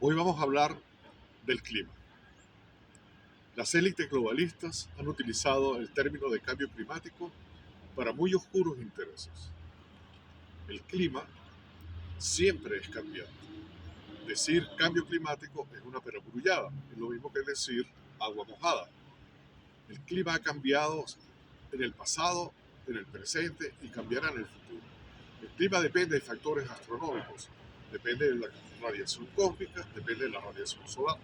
Hoy vamos a hablar del clima. Las élites globalistas han utilizado el término de cambio climático para muy oscuros intereses. El clima siempre es cambiante. Decir cambio climático es una perogrullada, es lo mismo que decir agua mojada. El clima ha cambiado en el pasado, en el presente y cambiará en el futuro. El clima depende de factores astronómicos, depende de la radiación cósmica, depende de la radiación solar,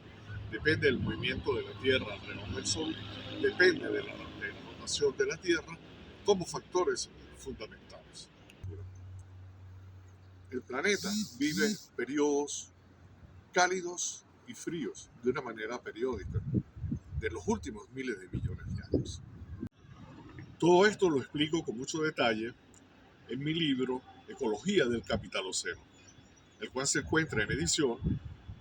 depende del movimiento de la Tierra alrededor del Sol, depende de la rotación de la Tierra como factores fundamentales. El planeta vive periodos cálidos y fríos de una manera periódica de los últimos miles de millones de años. Todo esto lo explico con mucho detalle en mi libro Ecología del Capitaloceno, el cual se encuentra en edición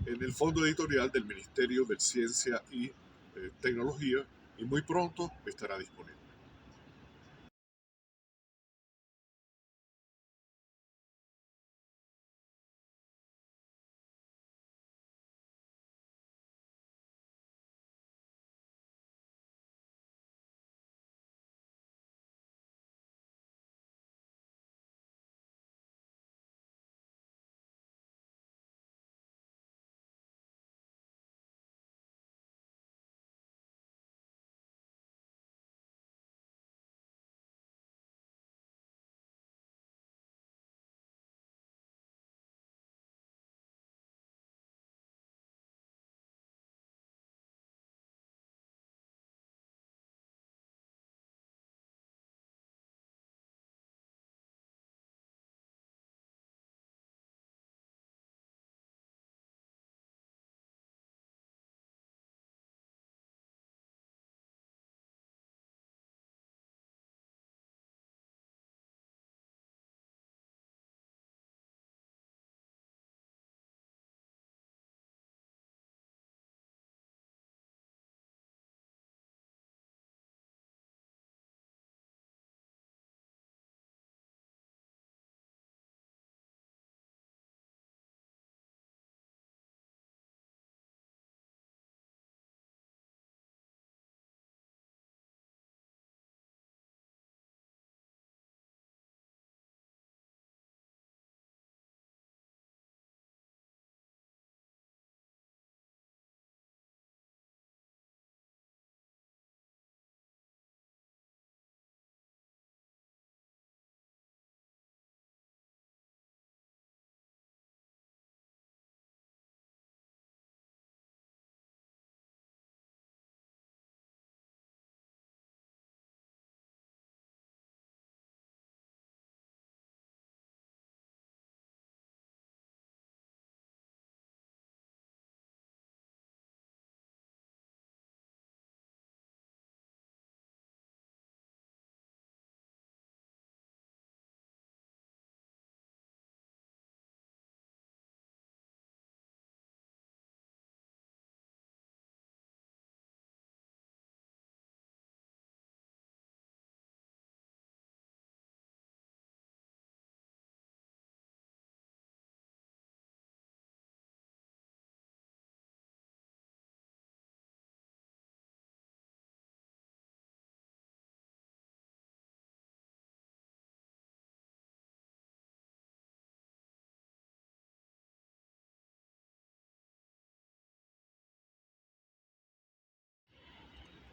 en el fondo editorial del Ministerio de Ciencia y Tecnología y muy pronto estará disponible.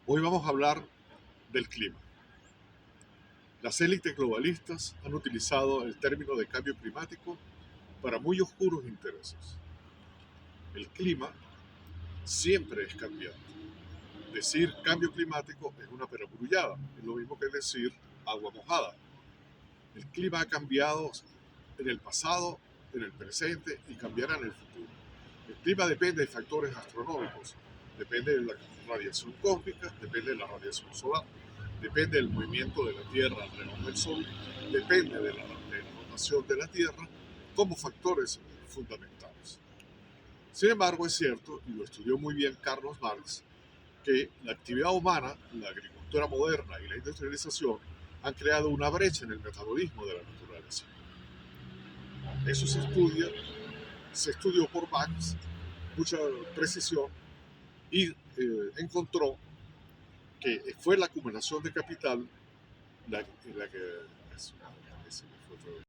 Hoy vamos a hablar del clima. Las élites globalistas han utilizado el término de cambio climático para muy oscuros intereses. El clima siempre es cambiante. Decir cambio climático es una perogrullada, es lo mismo que decir agua mojada. El clima ha cambiado en el pasado, en el presente y cambiará en el futuro. El clima depende de factores astronómicos, depende de la radiación cósmica, depende de la radiación solar, depende del movimiento de la Tierra alrededor del Sol, depende de la rotación de la Tierra como factores fundamentales. Sin embargo, es cierto, y lo estudió muy bien Carlos Marx, que la actividad humana, la agricultura moderna y la industrialización han creado una brecha en el metabolismo de la naturaleza. Eso se estudió por Marx mucha precisión y encontró que fue la acumulación de capital la que... se me fue otra vez.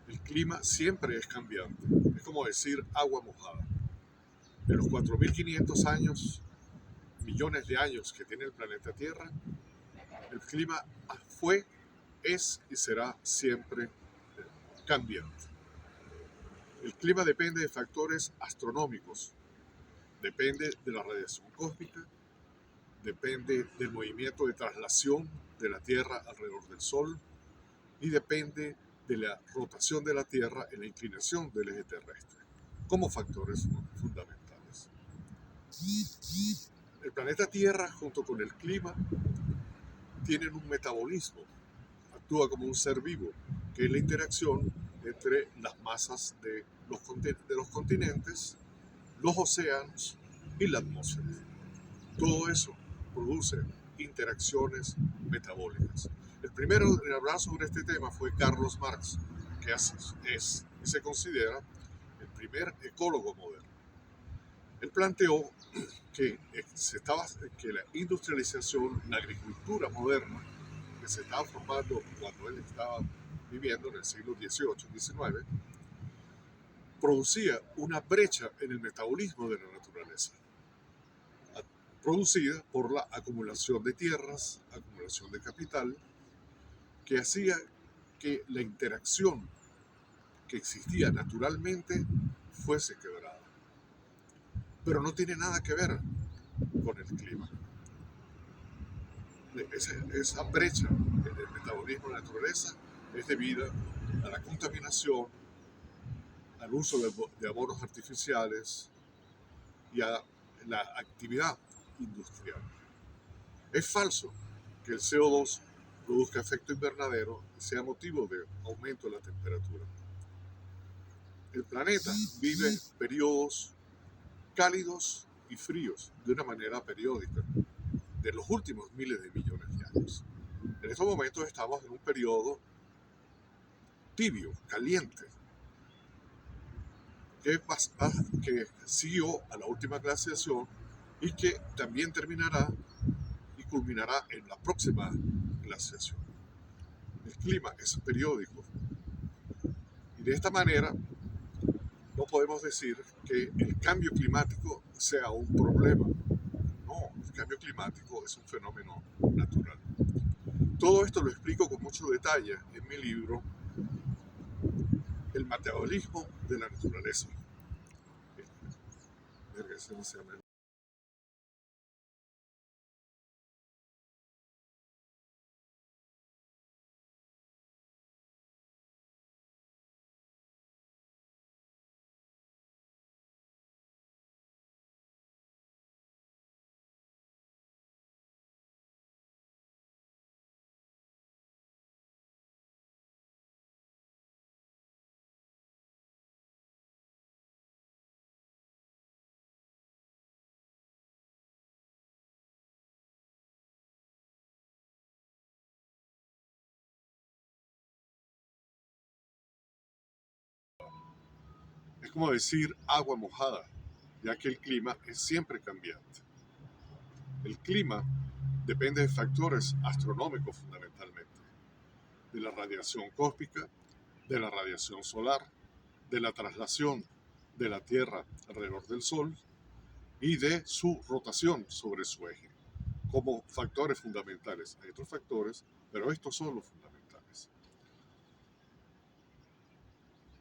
El clima siempre es cambiante. Es como decir agua mojada. En los 4.500 años, millones de años que tiene el planeta Tierra, el clima fue, es y será siempre cambiante. El clima depende de factores astronómicos, depende de la radiación cósmica, depende del movimiento de traslación de la Tierra alrededor del Sol y depende de la rotación de la Tierra en la inclinación del eje terrestre, como factores fundamentales. El planeta Tierra, junto con el clima, tienen un metabolismo, actúa como un ser vivo, que es la interacción entre las masas de los continentes, los océanos y la atmósfera. Todo eso produce interacciones metabólicas. El primero en hablar sobre este tema fue Carlos Marx, que se considera el primer ecólogo moderno. Él planteó que la industrialización, la agricultura moderna, que se estaba formando cuando él estaba viviendo en el siglo XVIII, XIX, producía una brecha en el metabolismo de la naturaleza, producida por la acumulación de tierras, acumulación de capital, que hacía que la interacción que existía naturalmente fuese quebrada. Pero no tiene nada que ver con el clima. Esa brecha en el metabolismo de la naturaleza es debida a la contaminación, al uso de abonos artificiales y a la actividad industrial. Es falso que el CO2 produzca efecto invernadero y sea motivo de aumento de la temperatura. El planeta vive periodos cálidos y fríos de una manera periódica de los últimos miles de millones de años. En estos momentos estamos en un periodo tibio, caliente, que siguió a la última glaciación y que también terminará y culminará en la próxima glaciación. El clima es periódico y de esta manera no podemos decir que el cambio climático sea un problema. No, el cambio climático es un fenómeno natural. Todo esto lo explico con mucho detalle en mi libro El metabolismo de la naturaleza. como decir agua mojada, ya que el clima es siempre cambiante. El clima depende de factores astronómicos fundamentalmente, de la radiación cósmica, de la radiación solar, de la traslación de la Tierra alrededor del Sol y de su rotación sobre su eje, como factores fundamentales. Hay otros factores, pero estos son los fundamentales.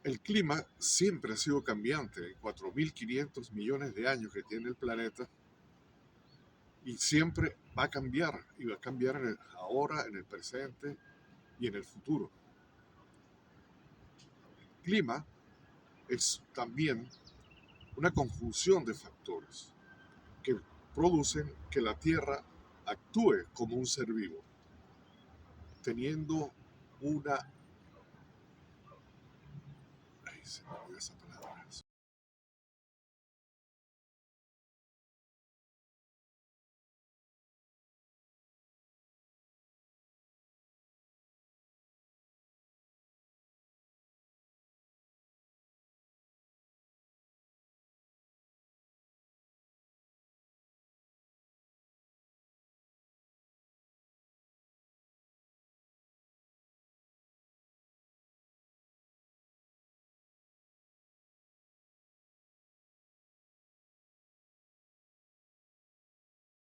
El clima siempre ha sido cambiante en 4.500 millones de años que tiene el planeta y siempre va a cambiar, y va a cambiar ahora, en el presente y en el futuro. El clima es también una conjunción de factores que producen que la Tierra actúe como un ser vivo, teniendo una... Ay, se me olvidó esa palabra.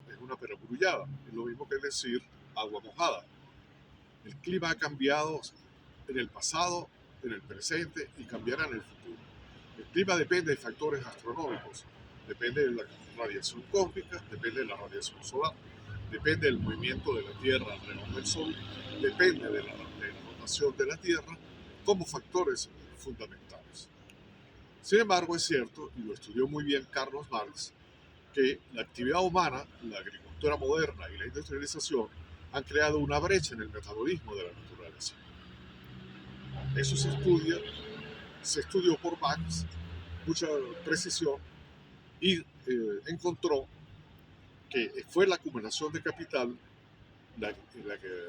Es una perogrullada, es lo mismo que decir agua mojada. El clima ha cambiado en el pasado, en el presente y cambiará en el futuro. El clima depende de factores astronómicos, depende de la radiación cósmica, depende de la radiación solar, depende del movimiento de la Tierra alrededor del Sol, depende de la rotación de la Tierra como factores fundamentales. Sin embargo, es cierto, y lo estudió muy bien Carlos Marx, que la actividad humana, la agricultura moderna y la industrialización han creado una brecha en el metabolismo de la naturaleza. Eso se estudió por Marx, mucha precisión, y encontró que fue la acumulación de capital la que